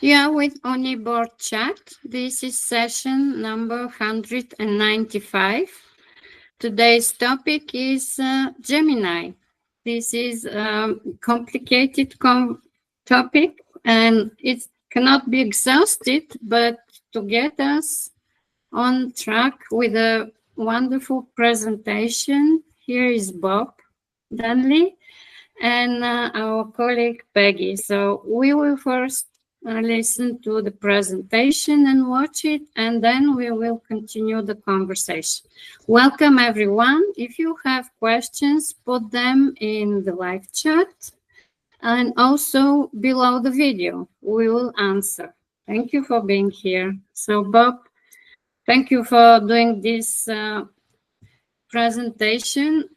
Yeah, with OnEBoard Chat. This is session number 195. Today's topic is Gemini. This is a complicated topic and it cannot be exhausted, but to get us on track with a wonderful presentation, here is Bob Danley and our colleague Peggy. So we will first listen to the presentation and watch it, and then we will continue the conversation. Welcome, everyone. If you have questions, put them in the live chat and also below the video. We will answer. Thank you for being here. So, Bob, thank you for doing this presentation.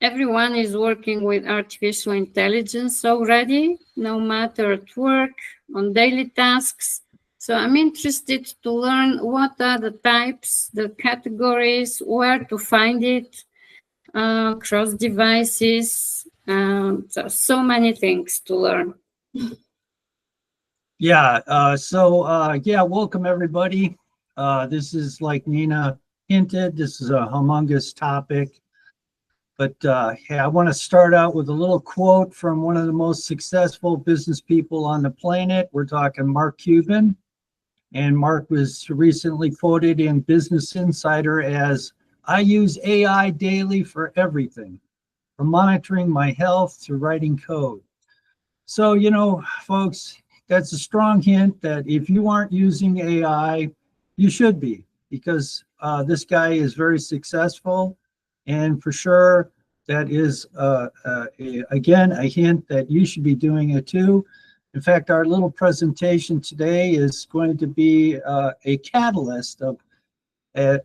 Everyone is working with artificial intelligence already, no matter at work, on daily tasks. So I'm interested to learn what are the types, the categories, where to find it, cross devices. So many things to learn. Yeah, welcome everybody. This is, like Nina hinted, this is a humongous topic. But I want to start out with a little quote from one of the most successful business people on the planet. We're talking Mark Cuban. And Mark was recently quoted in Business Insider as, "I use AI daily for everything, from monitoring my health to writing code." So, folks, that's a strong hint that if you aren't using AI, you should be, because this guy is very successful. And for sure, that is, again, a hint that you should be doing it too. In fact, our little presentation today is going to be a catalyst of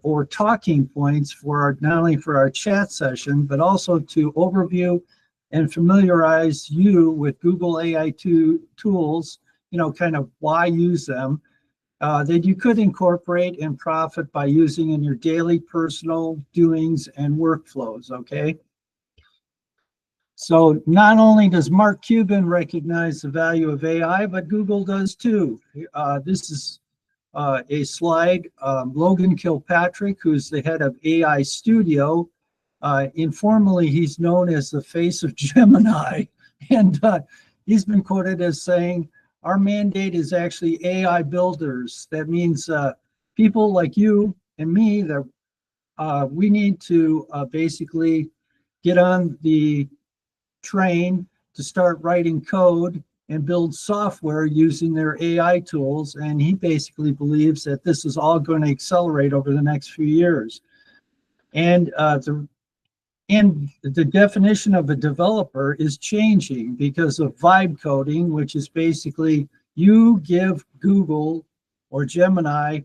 or talking points for not only for our chat session, but also to overview and familiarize you with Google AI tools, kind of why use them, that you could incorporate and profit by using in your daily personal doings and workflows, okay? So not only does Mark Cuban recognize the value of AI, but Google does too. This is a slide. Logan Kilpatrick, who's the head of AI Studio, informally, he's known as the face of Gemini. And he's been quoted as saying, "Our mandate is actually AI builders." That means people like you and me, that we need to basically get on the train to start writing code and build software using their AI tools. And he basically believes that this is all going to accelerate over the next few years. And the definition of a developer is changing because of vibe coding, which is basically you give Google or Gemini,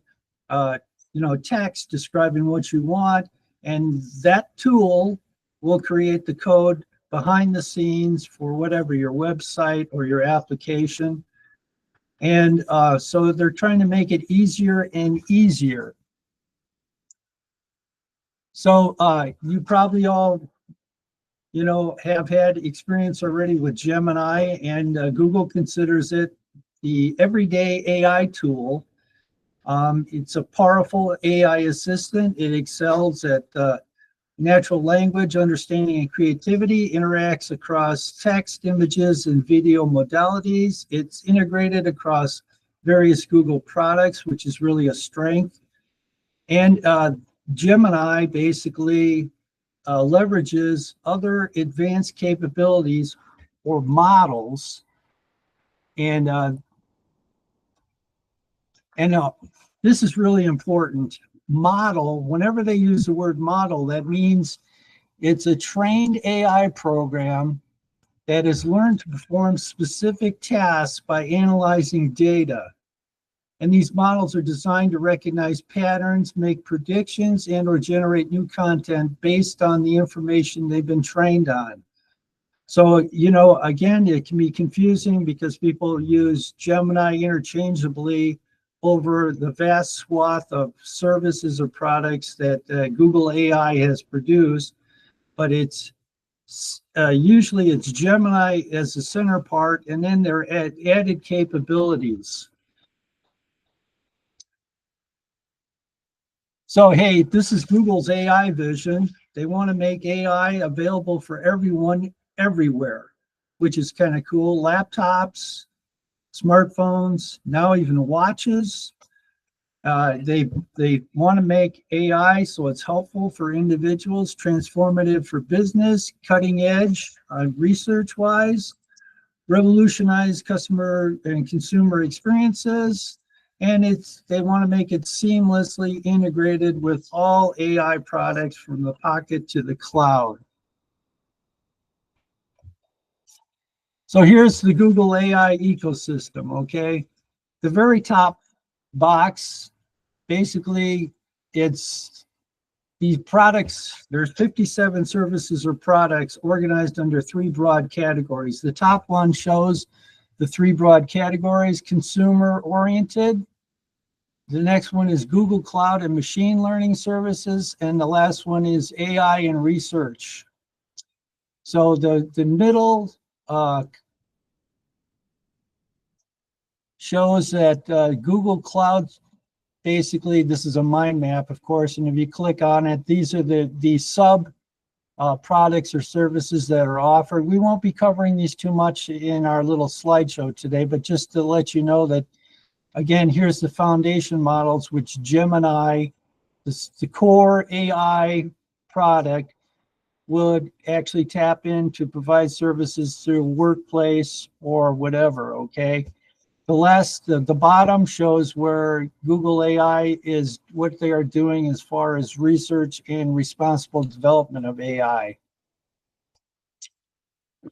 text describing what you want, and that tool will create the code behind the scenes for whatever, your website or your application. And so they're trying to make it easier and easier. So you probably all, have had experience already with Gemini, and Google considers it the everyday AI tool. It's a powerful AI assistant. It excels at natural language understanding and creativity, interacts across text, images, and video modalities. It's integrated across various Google products, which is really a strength. And Gemini basically leverages other advanced capabilities or models. And this is really important. Model, whenever they use the word model, that means it's a trained AI program that has learned to perform specific tasks by analyzing data. And these models are designed to recognize patterns, make predictions, and or generate new content based on the information they've been trained on. So, again, it can be confusing because people use Gemini interchangeably over the vast swath of services or products that Google AI has produced, but it's usually it's Gemini as the center part, and then there are added capabilities. So, hey, this is Google's AI vision. They want to make AI available for everyone, everywhere, which is kind of cool. Laptops, smartphones, now even watches. They want to make AI so it's helpful for individuals, transformative for business, cutting edge research-wise, revolutionize customer and consumer experiences, and they want to make it seamlessly integrated with all AI products from the pocket to the cloud. So here's the Google AI ecosystem, okay? The very top box, basically, it's these products. There's 57 services or products organized under 3 broad categories. The top one shows the 3 broad categories: consumer oriented. The next one is Google Cloud and machine learning services. And the last one is AI and research. So the middle shows that Google Cloud, basically, this is a mind map, of course, and if you click on it, these are the sub products or services that are offered. We won't be covering these too much in our little slideshow today, but just to let you know that, again, here's the foundation models, which Gemini, the core AI product, would actually tap in to provide services through workplace or whatever, okay? The bottom shows where Google AI is, what they are doing as far as research and responsible development of AI.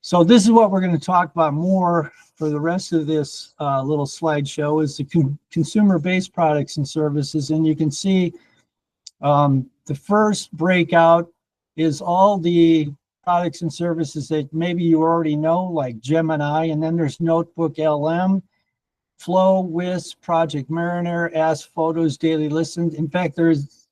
So this is what we're going to talk about more for the rest of this little slideshow, is the consumer-based products and services. And you can see the first breakout is all the products and services that maybe you already know, like Gemini, and then there's Notebook LM, Flow, Wisp, Project Mariner, Ask Photos, Daily Listen. In fact, there's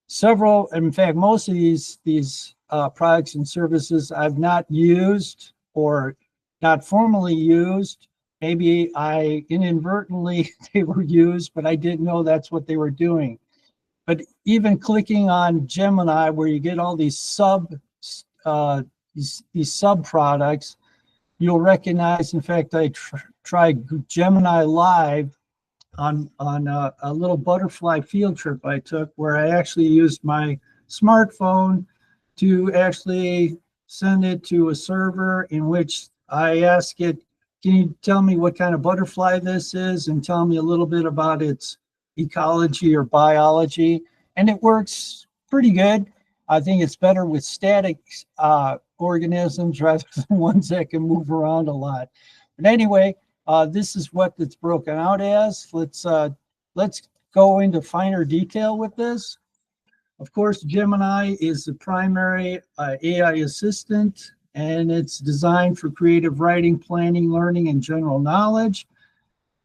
several. In fact, most of these products and services I've not used or not formally used. Maybe I inadvertently they were used, but I didn't know that's what they were doing. But even clicking on Gemini, where you get all these these sub products, you'll recognize. In fact, I tried Gemini Live on a little butterfly field trip I took, where I actually used my smartphone to actually send it to a server, in which I ask it, can you tell me what kind of butterfly this is and tell me a little bit about its ecology or biology? And it works pretty good. I think it's better with static organisms rather than ones that can move around a lot. But anyway, this is what it's broken out as. Let's go into finer detail with this. Of course, Gemini is the primary AI assistant, and it's designed for creative writing, planning, learning, and general knowledge.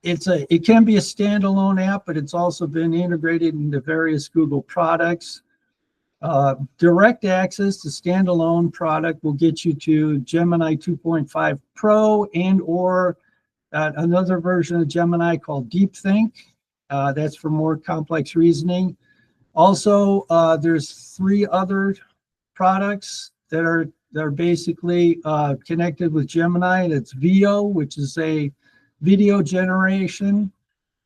It can be a standalone app, but it's also been integrated into various Google products. Direct access to standalone product will get you to Gemini 2.5 Pro and or another version of Gemini called Deep Think. That's for more complex reasoning. Also, there's 3 other products that are basically connected with Gemini. That's VO, which is a video generation.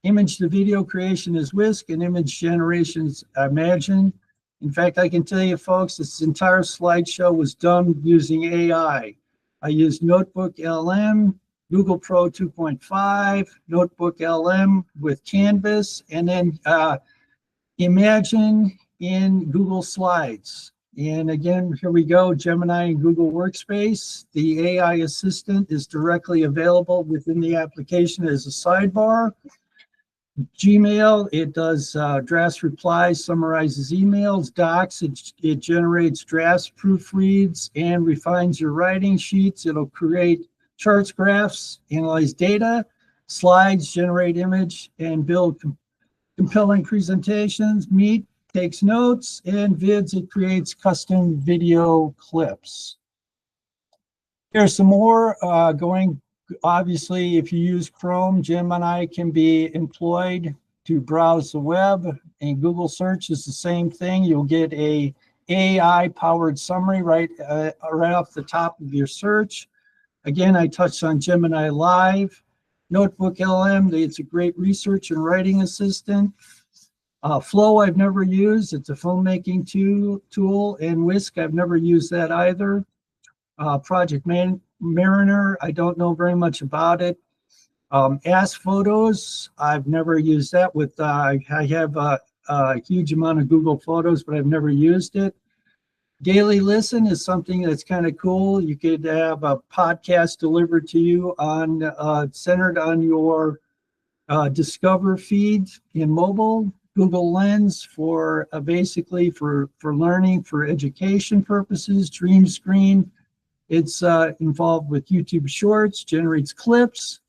Image to video creation is Whisk, and image generation is Imagine. In fact, I can tell you, folks, this entire slideshow was done using AI. I used Notebook LM, Google Pro 2.5, Notebook LM with Canvas, and then Imagine in Google Slides. And again, here we go, Gemini and Google Workspace. The AI assistant is directly available within the application as a sidebar. Gmail, it does drafts, replies, summarizes emails. Docs, it generates drafts, proofreads, and refines your writing. Sheets, it'll create charts, graphs, analyze data. Slides, generate image and build compelling presentations. Meet, takes notes. And Vids, it creates custom video clips. Here's some more obviously, if you use Chrome, Gemini can be employed to browse the web, and Google search is the same thing. You'll get a AI powered summary right off the top of your search. Again, I touched on Gemini Live. Notebook LM, it's a great research and writing assistant. Flow I've never used. It's a filmmaking tool. And Whisk, I've never used that either. Project Mariner, I don't know very much about it. Ask Photos, I've never used that. I have a huge amount of Google Photos, but I've never used it. Daily Listen is something that's kind of cool. You could have a podcast delivered to you centered on your Discover feed in mobile. Google Lens for basically for learning, for education purposes. Dream Screen, it's involved with YouTube Shorts, generates clips,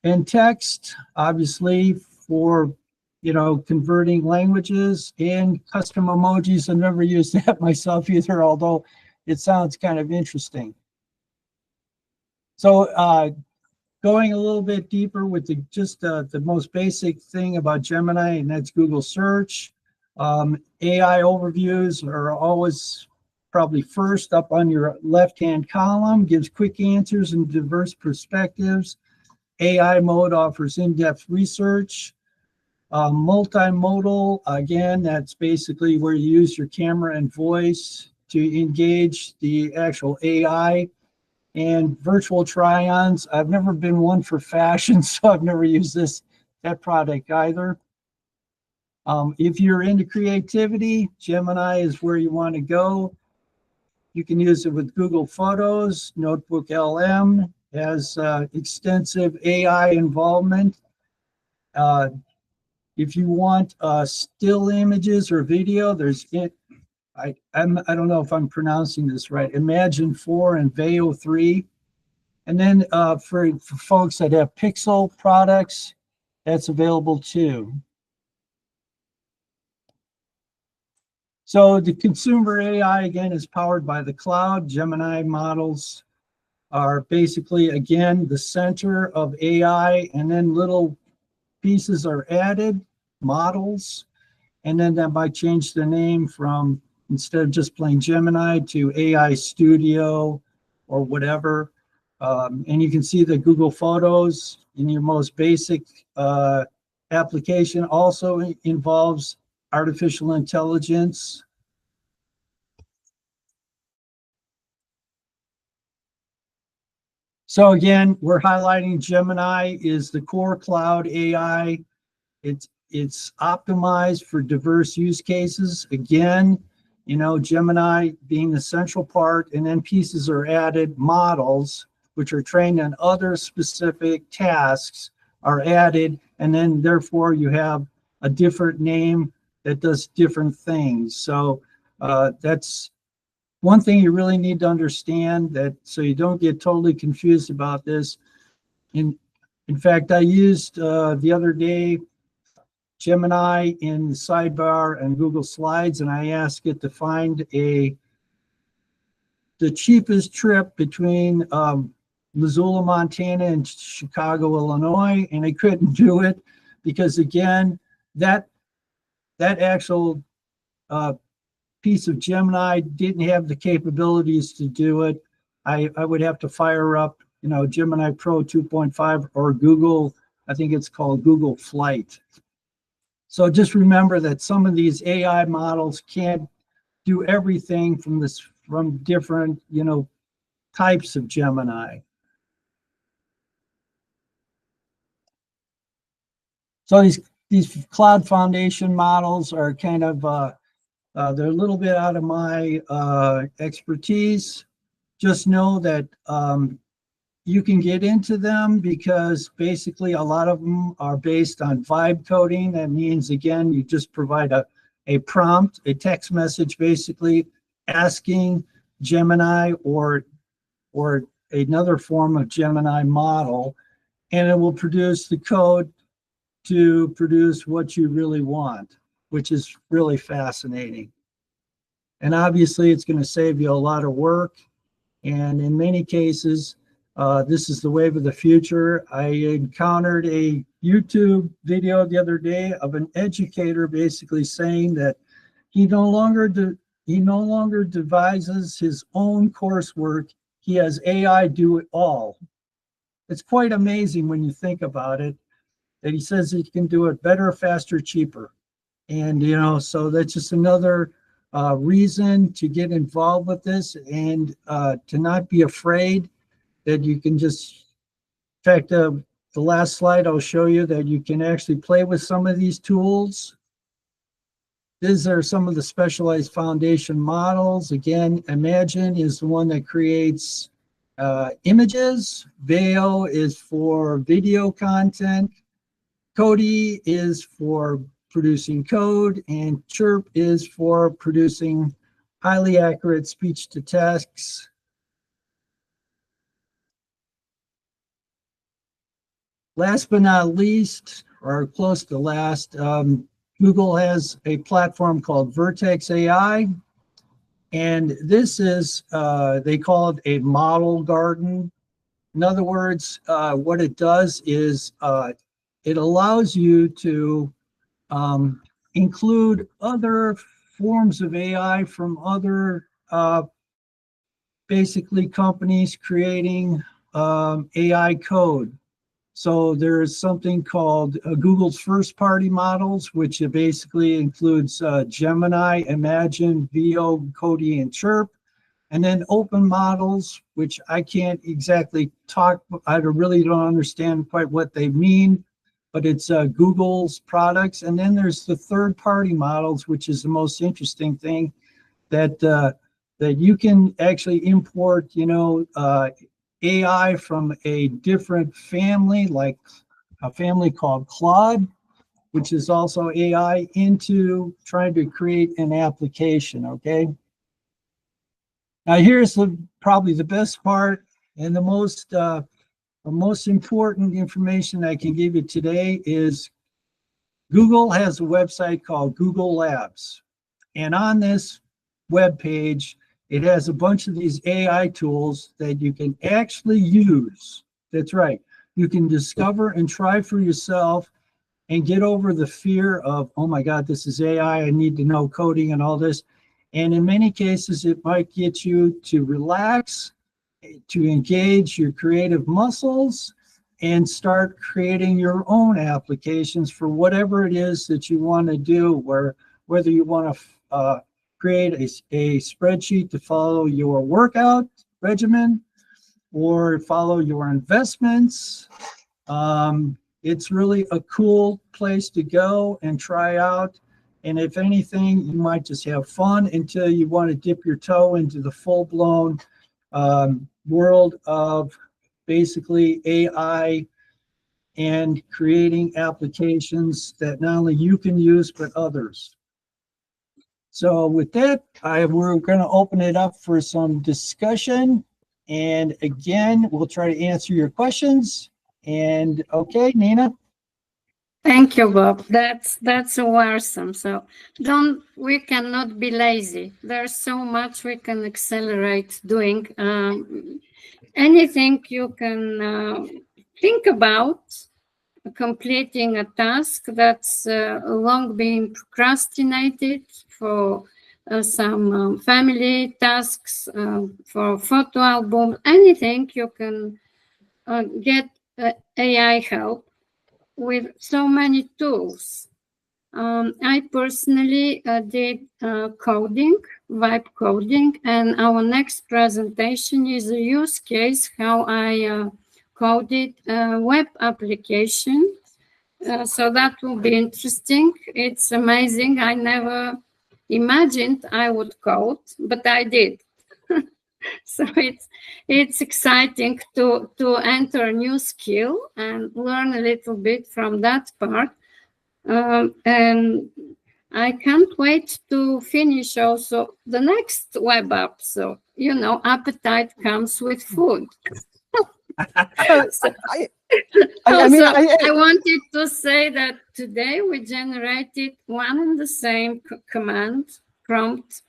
and text, obviously for converting languages, and custom emojis. I've never used that myself either, although it sounds kind of interesting. So going a little bit deeper with the most basic thing about Gemini, and that's Google search. AI overviews are always probably first up on your left-hand column, gives quick answers and diverse perspectives. AI mode offers in-depth research. Multimodal, again, that's basically where you use your camera and voice to engage the actual AI. And virtual try-ons, I've never been one for fashion, so I've never used that product either. If you're into creativity, Gemini is where you want to go. You can use it with Google Photos. Notebook LM has extensive AI involvement. If you want still images or video, there's I don't know if I'm pronouncing this right. Imagine 4 and Veo 3. And then for folks that have Pixel products, that's available too. So the consumer AI, again, is powered by the cloud. Gemini models are basically, again, the center of AI, and then little pieces are added, models, and then that might change the name from, instead of just plain Gemini, to AI Studio or whatever. And you can see that Google Photos in your most basic application also involves artificial intelligence. So again, we're highlighting Gemini is the core cloud AI. It's optimized for diverse use cases. Again, Gemini being the central part, and then pieces are added, models, which are trained on other specific tasks are added, and then therefore you have a different name that does different things. So that's one thing you really need to understand, that so you don't get totally confused about this. In fact, I used the other day Gemini in the sidebar and Google Slides, and I asked it to find the cheapest trip between Missoula, Montana and Chicago, Illinois, and I couldn't do it because, again, that actual piece of Gemini didn't have the capabilities to do it. I would have to fire up, Gemini Pro 2.5 or Google, I think it's called Google Flight. So just remember that some of these AI models can't do everything from different, types of Gemini. So these cloud foundation models are kind of they're a little bit out of my expertise. Just know that you can get into them because basically a lot of them are based on vibe coding. That means, again, you just provide a prompt, a text message, basically asking Gemini or another form of Gemini model, and it will produce the code to produce what you really want, which is really fascinating. And obviously, it's going to save you a lot of work. And in many cases, This is the wave of the future. I encountered a YouTube video the other day of an educator basically saying that he no longer devises his own coursework. He has AI do it all. It's quite amazing when you think about it, that he says he can do it better, faster, cheaper. And, so that's just another reason to get involved with this and to not be afraid that you can just, in fact, the last slide I'll show you that you can actually play with some of these tools. These are some of the specialized foundation models. Again, Imagine is the one that creates images. Veil is for video content. Cody is for producing code, and Chirp is for producing highly accurate speech to text. Last but not least, or close to last, Google has a platform called Vertex AI. And this is, they call it a model garden. In other words, what it does is it allows you to include other forms of AI from other basically companies creating AI code. So there's something called Google's first-party models, which basically includes Gemini, Imagine, VO, Cody, and Chirp. And then open models, which I can't exactly talk, I really don't understand quite what they mean, but it's Google's products. And then there's the third-party models, which is the most interesting thing, that you can actually import, AI from a different family, like a family called Claude, which is also AI, into trying to create an application, okay? Now here's probably the best part and the most important information I can give you today is Google has a website called Google Labs. And on this web page, it has a bunch of these AI tools that you can actually use. That's right. You can discover and try for yourself and get over the fear of, oh my God, this is AI, I need to know coding and all this. And in many cases, it might get you to relax, to engage your creative muscles, and start creating your own applications for whatever it is that you want to do, whether you want to create a spreadsheet to follow your workout regimen or follow your investments. It's really a cool place to go and try out. And if anything, you might just have fun until you want to dip your toe into the full-blown world of basically AI and creating applications that not only you can use, but others. So with that, we're going to open it up for some discussion. And again, we'll try to answer your questions. And okay, Nina. Thank you, Bob. That's awesome. So we cannot be lazy. There's so much we can accelerate doing. Anything you can think about completing a task that's long been procrastinated for some family tasks, for photo album, anything you can get AI help with so many tools. I personally did coding, vibe coding, and our next presentation is a use case how I coded a web application. So that will be interesting. It's amazing. I never imagined I would code, but I did. So it's exciting to enter a new skill and learn a little bit from that part. And I can't wait to finish also the next web app. So, appetite comes with food. I wanted to say that today we generated one and the same command prompt,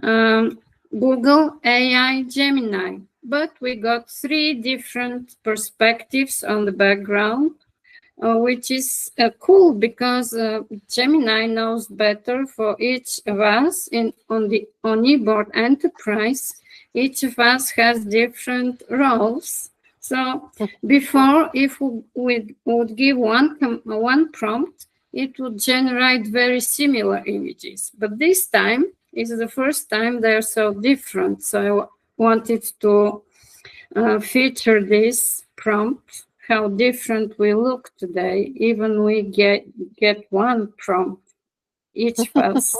Google AI Gemini. but we got 3 different perspectives on the background, which is cool because Gemini knows better for each of us on the OnEBoard Enterprise. Each of us has different roles. So before, if we would give one prompt, it would generate very similar images. But this time is the first time they're so different. So I wanted to feature this prompt, how different we look today, even we get one prompt, each of us.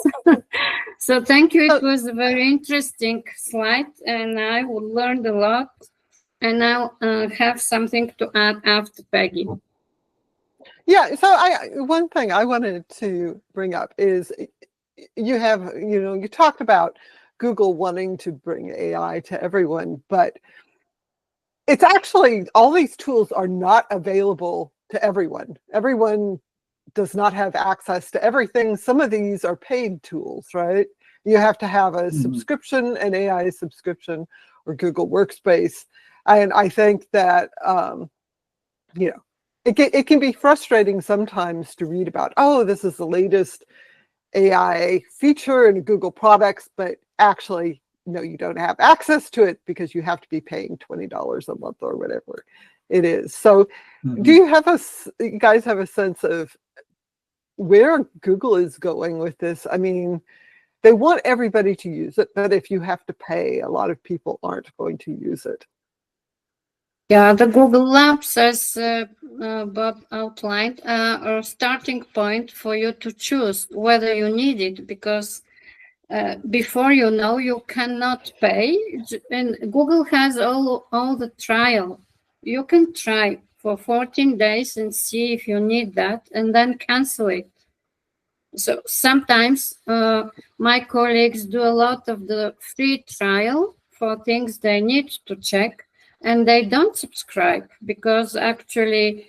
So thank you. It was a very interesting slide, and I learned a lot. And I'll have something to add after Peggy. Yeah, so one thing I wanted to bring up is you have, you talked about Google wanting to bring AI to everyone, but it's actually, all these tools are not available to everyone. Everyone does not have access to everything. Some of these are paid tools, right? You have to have a subscription, an AI subscription, or Google Workspace. And I think that, it can be frustrating sometimes to read about, oh, this is the latest AI feature in Google products, but actually, no, you don't have access to it because you have to be paying $20 a month or whatever it is. So do you guys have a sense of where Google is going with this? I mean, they want everybody to use it, but if you have to pay, a lot of people aren't going to use it. Yeah, the Google Labs, as Bob outlined, are a starting point for you to choose whether you need it, because before you cannot pay. And Google has all the trial. You can try for 14 days and see if you need that, and then cancel it. So sometimes my colleagues do a lot of the free trial for things they need to check, and they don't subscribe because actually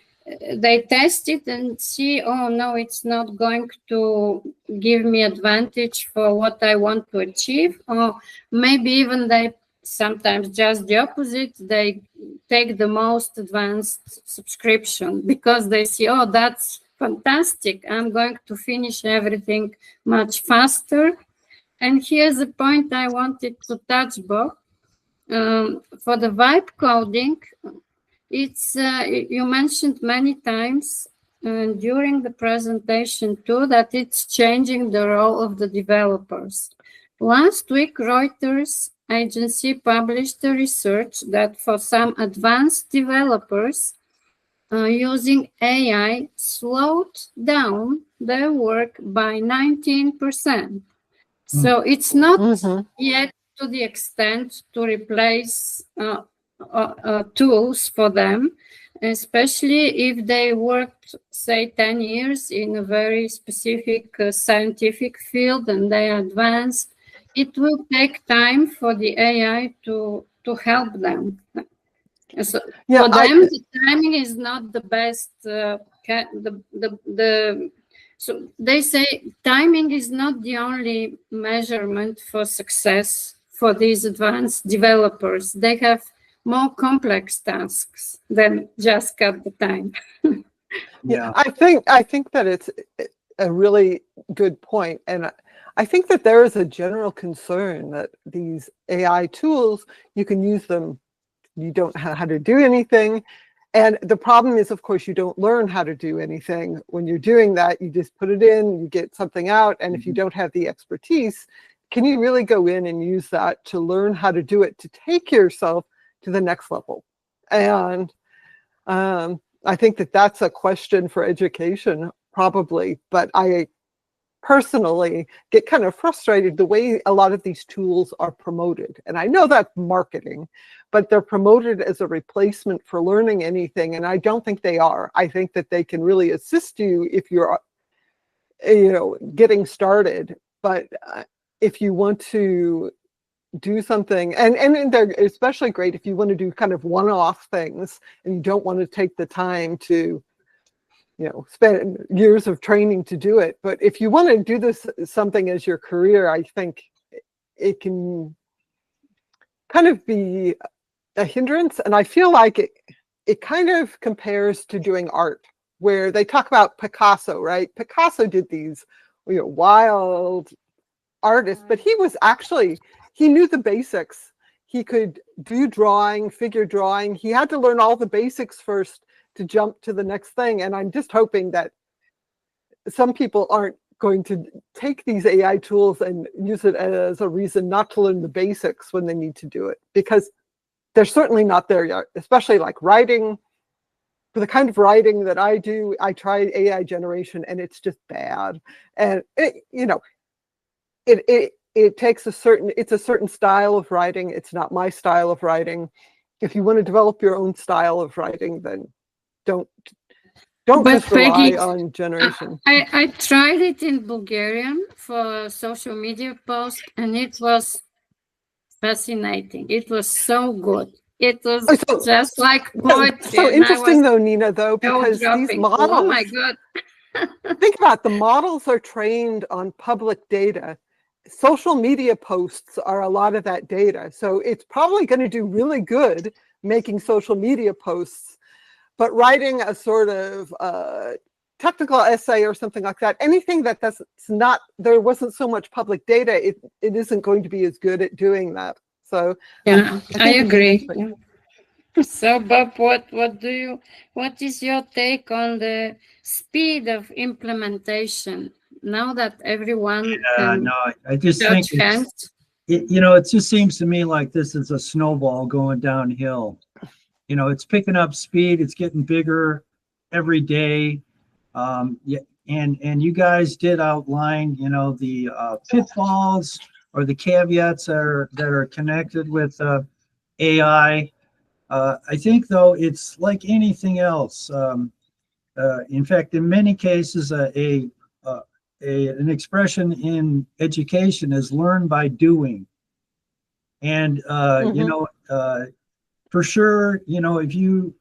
they test it and see, oh no, it's not going to give me advantage for what I want to achieve. Or maybe even they sometimes just the opposite, they take the most advanced subscription because they see, oh, that's fantastic, I'm going to finish everything much faster. And here's the point I wanted to touch, Bob. For the vibe coding, it's you mentioned many times during the presentation too that it's changing the role of the developers. Last week, Reuters agency published a research that for some advanced developers, using AI slowed down their work by 19%. So it's not yet to the extent to replace tools for them, especially if they worked, say, 10 years in a very specific scientific field and they advance. It will take time for the AI to help them. So yeah, for them, the timing is not the best. So they say timing is not the only measurement for success for these advanced developers. They have more complex tasks than just cut the time. Yeah, I think that it's a really good point, and I think that there is a general concern that these AI tools, you can use them, you don't know how to do anything. And the problem is, of course, you don't learn how to do anything. When you're doing that, you just put it in, you get something out. And if you don't have the expertise, can you really go in and use that to learn how to do it, to take yourself to the next level? And I think that that's a question for education, probably. But I personally get kind of frustrated the way a lot of these tools are promoted. And I know that's marketing, but they're promoted as a replacement for learning anything. And I don't think they are. I think that they can really assist you if you're, getting started. But if you want to do something, and they're especially great if you want to do kind of one-off things and you don't want to take the time to spend years of training to do it. But if you want to do this something as your career, I think it can kind of be a hindrance, and I feel like it kind of compares to doing art, where they talk about Picasso, right? Picasso did these, wild artists, but he knew the basics. He could do drawing, figure drawing. He had to learn all the basics first to jump to the next thing. And I'm just hoping that some people aren't going to take these AI tools and use it as a reason not to learn the basics when they need to do it, because they're certainly not there yet, especially like writing. For the kind of writing that I do, I tried AI generation and it's just bad. And it takes it's a certain style of writing. It's not my style of writing. If you want to develop your own style of writing, then don't just rely on generation. I tried it in Bulgarian for a social media post, and it was fascinating. It was so good. It was just like poetry. So interesting though, Nina, though, because these models, oh my God. Think about it, the models are trained on public data. Social media posts are a lot of that data. So it's probably going to do really good making social media posts, but writing a sort of technical essay or something like that, anything that's not, there wasn't so much public data, it isn't going to be as good at doing that. So yeah, I agree. Yeah. So Bob, what is your take on the speed of implementation now that everyone can I just think it just seems to me like this is a snowball going downhill. It's picking up speed, it's getting bigger every day. And you guys did outline, the pitfalls or the caveats that are connected with AI. I think, though, it's like anything else. In fact, in many cases, an expression in education is learn by doing. And, for sure, if you,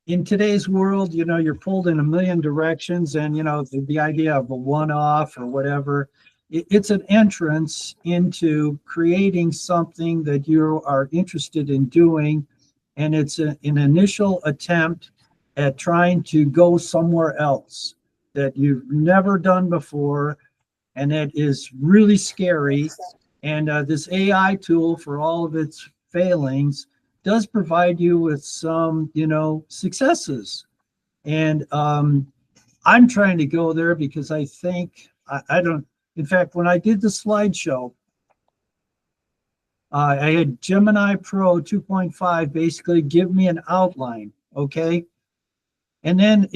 in today's world, you're pulled in a million directions, and, the idea of a one-off or whatever, it's an entrance into creating something that you are interested in doing. And it's an initial attempt at trying to go somewhere else that you've never done before. And that is really scary. And this AI tool, for all of its failings, does provide you with some, successes. And I'm trying to go there because I think, in fact, when I did the slideshow, I had Gemini Pro 2.5 basically give me an outline, okay? And then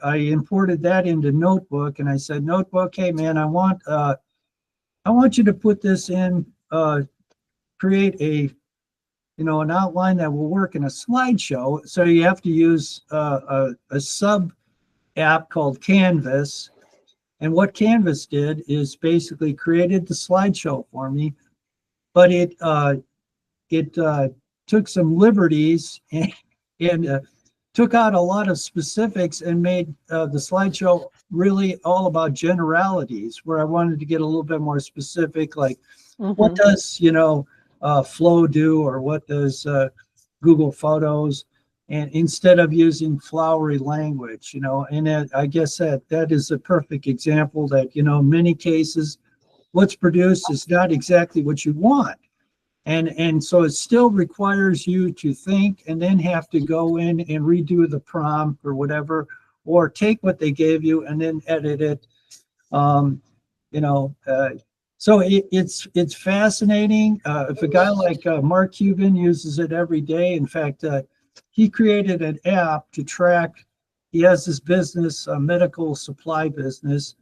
I imported that into Notebook, and I said, Notebook, hey man, I want you to put this in, create an outline that will work in a slideshow. So you have to use a sub app called Canvas. And what Canvas did is basically created the slideshow for me, but it took some liberties and took out a lot of specifics and made the slideshow really all about generalities, where I wanted to get a little bit more specific, like what does Flow do, or what does Google Photos, and instead of using flowery language, and I guess that is a perfect example that, in many cases, what's produced is not exactly what you want. And so it still requires you to think and then have to go in and redo the prompt or whatever, or take what they gave you and then edit it. So it's fascinating. If a guy like Mark Cuban uses it every day, in fact, he created an app to track, he has this business, a medical supply business,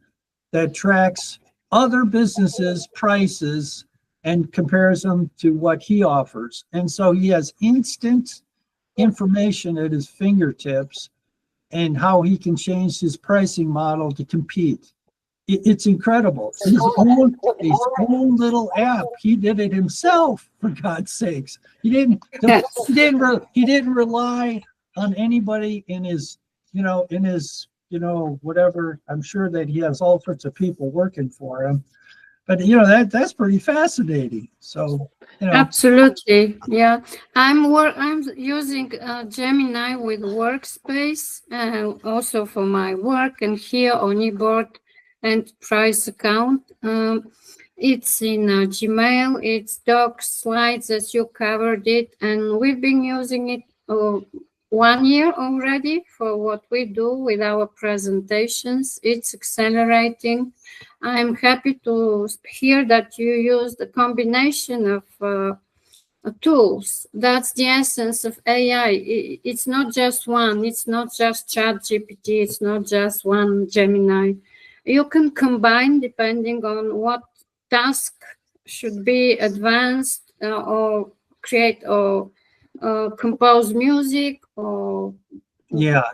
that tracks other businesses' prices and compares them to what he offers. And so he has instant information at his fingertips and how he can change his pricing model to compete. It's incredible. His own little app. He did it himself, for God's sakes. He didn't rely on anybody in his whatever. I'm sure that he has all sorts of people working for him. but that's pretty fascinating. So Absolutely, yeah. I'm using Gemini with Workspace, also for my work, and here OnEBoard Enterprise account. It's in Gmail. It's Docs, Slides, as you covered it, and we've been using it 1 year already for what we do with our presentations. It's accelerating. I'm happy to hear that you use the combination of tools. That's the essence of AI. It's not just one. It's not just ChatGPT. It's not just one Gemini. You can combine depending on what task should be advanced, or create or compose music, or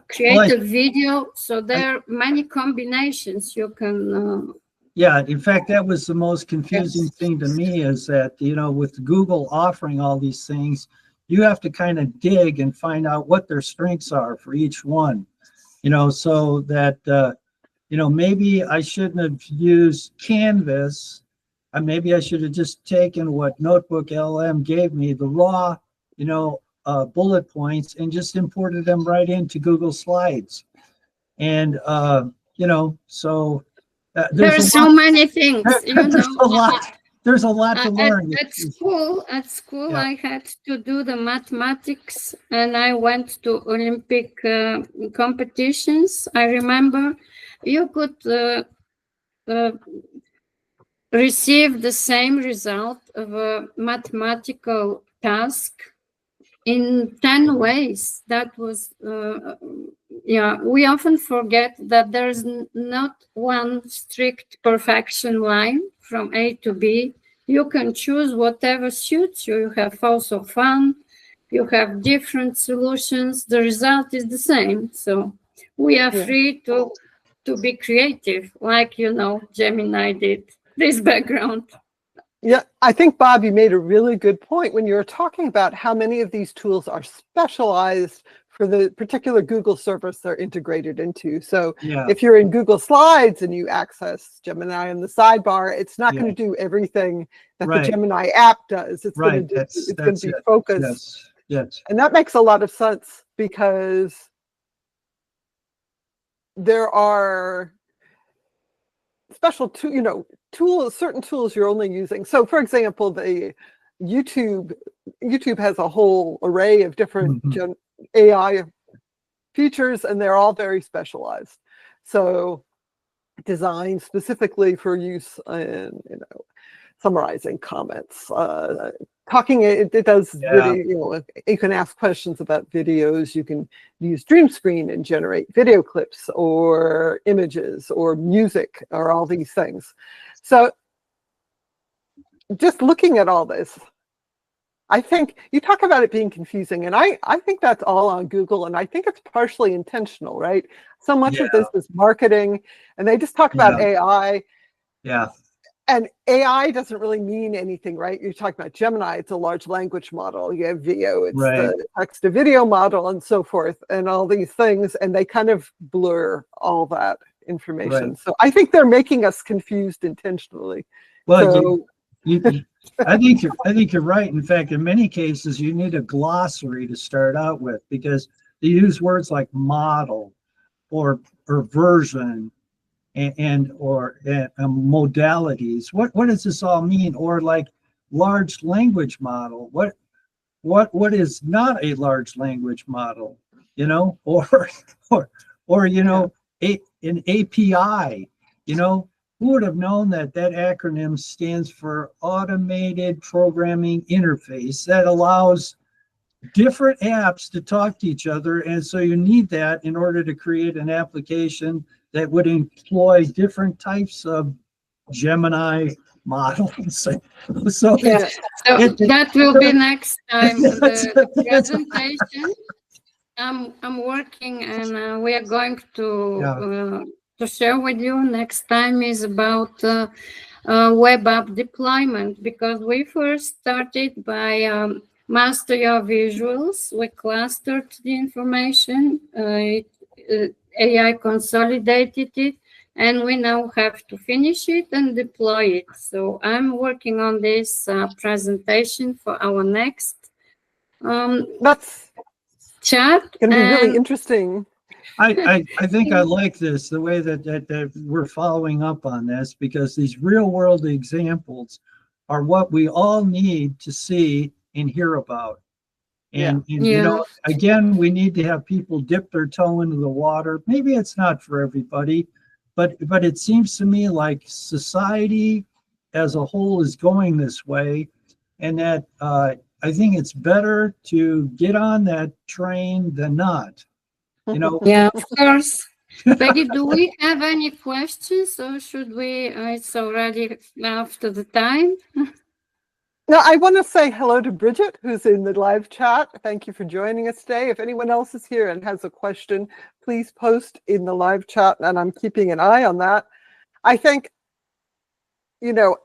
create a video. So there are many combinations you can. In fact, that was the most confusing thing to me, is that, with Google offering all these things, you have to kind of dig and find out what their strengths are for each one, so that, maybe I shouldn't have used Canvas. Maybe I should have just taken what Notebook LM gave me, the raw, bullet points, and just imported them right into Google Slides. And, so there's so many things, There's a lot to learn. At school, I had to do the mathematics, and I went to Olympic competitions. I remember you could receive the same result of a mathematical task in 10 ways. That was, we often forget that there's not one strict perfection line from A to B. You can choose whatever suits you. You have also fun. You have different solutions. The result is the same. So we are free to be creative, like, Gemini did this background. Yeah, I think, Bob, you made a really good point when you were talking about how many of these tools are specialized for the particular Google service they're integrated into. So if you're in Google Slides and you access Gemini in the sidebar, it's not going to do everything that the Gemini app does. It's going to be focused. Yes. And that makes a lot of sense, because there are special tools, certain tools you're only using. So for example, the YouTube has a whole array of different AI features, and they're all very specialized. So designed specifically for use in, summarizing comments, talking, it does video, you can ask questions about videos, you can use Dream Screen and generate video clips or images or music or all these things. So just looking at all this, I think you talk about it being confusing, and I think that's all on Google, and I think it's partially intentional, right? So much of this is marketing, and they just talk about AI. Yeah. And AI doesn't really mean anything, right? You're talking about Gemini, it's a large language model. You have video, it's the text to video model, and so forth, and all these things, and they kind of blur all that information. So I think they're making us confused intentionally. Well, I think you're right. In fact, in many cases, you need a glossary to start out with, because they use words like model or version or modalities. What does this all mean? Or like large language model. What is not a large language model? Or an API. Who would have known that acronym stands for Automated Programming Interface, that allows different apps to talk to each other? And so you need that in order to create an application that would employ different types of Gemini models. So that will be next time. The presentation I'm working, and we are going to share with you next time is about web app deployment, because we first started by master your visuals. We clustered the information. AI consolidated it, and we now have to finish it and deploy it. So I'm working on this presentation for our next That's chat. going to be really interesting. I think I like this, the way that we're following up on this, because these real world examples are what we all need to see and hear about. And you know, again, we need to have people dip their toe into the water. Maybe it's not for everybody, but it seems to me like society as a whole is going this way, and that I think it's better to get on that train than not. You know? Yeah, of course. Peggy, do we have any questions, or should we? It's already after the time. Now, I want to say hello to Bridget, who's in the live chat. Thank you for joining us today. If anyone else is here and has a question, please post in the live chat, and I'm keeping an eye on that. I think, you know,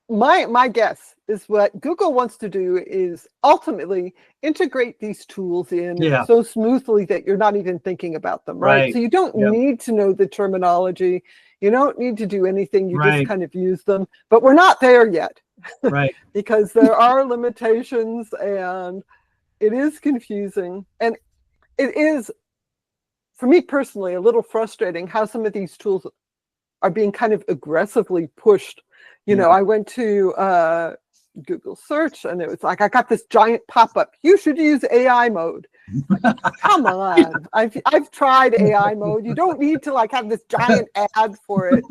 my guess is what Google wants to do is ultimately integrate these tools in so smoothly that you're not even thinking about them, right? So you don't need to know the terminology. You don't need to do anything. You just kind of use them. But we're not there yet. Right. Because there are limitations and it is confusing. And it is, for me personally, a little frustrating how some of these tools are being kind of aggressively pushed. You know, I went to Google search and it was like, I got this giant pop-up. You should use AI mode. Come on. I've tried AI mode. You don't need to like have this giant ad for it.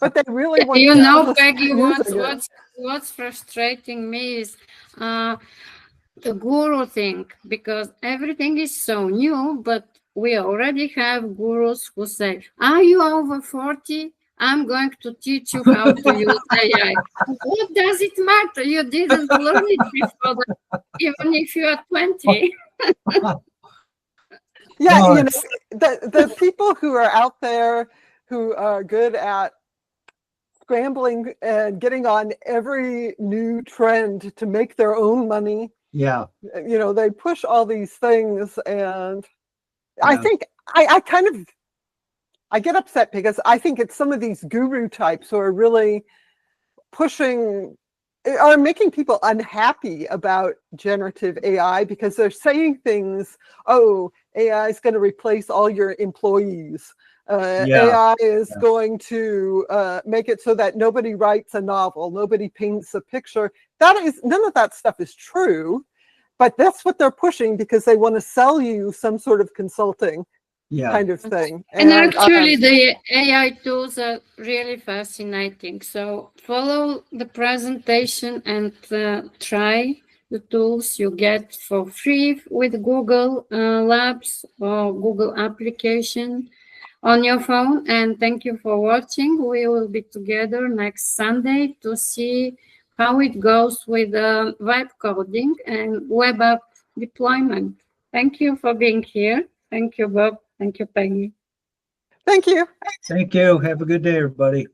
But they really want you know, Peggy, what's frustrating me is the guru thing, because everything is so new, but we already have gurus who say, are you over 40? I'm going to teach you how to use AI. What does it matter? You didn't learn it before that, even if you are 20. Yeah, you know, the people who are out there who are good at scrambling and getting on every new trend to make their own money. Yeah. You know, they push all these things, and I think I get upset because I think it's some of these guru types who are really are making people unhappy about generative AI because they're saying things, oh, AI is going to replace all your employees. AI is going to make it so that nobody writes a novel, nobody paints a picture. None of that stuff is true, but that's what they're pushing because they want to sell you some sort of consulting kind of thing. And actually, the AI tools are really fascinating. So follow the presentation and try the tools you get for free with Google Labs or Google application on your phone. And thank you for watching. We will be together next Sunday to see how it goes with web coding and web app deployment. Thank you for being here. Thank you, Bob. Thank you, Peggy. Thank you. Thank you. Have a good day, everybody.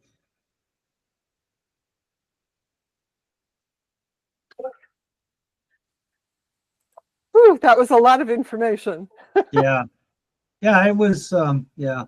Whew, that was a lot of information. Yeah. Yeah, it was, yeah.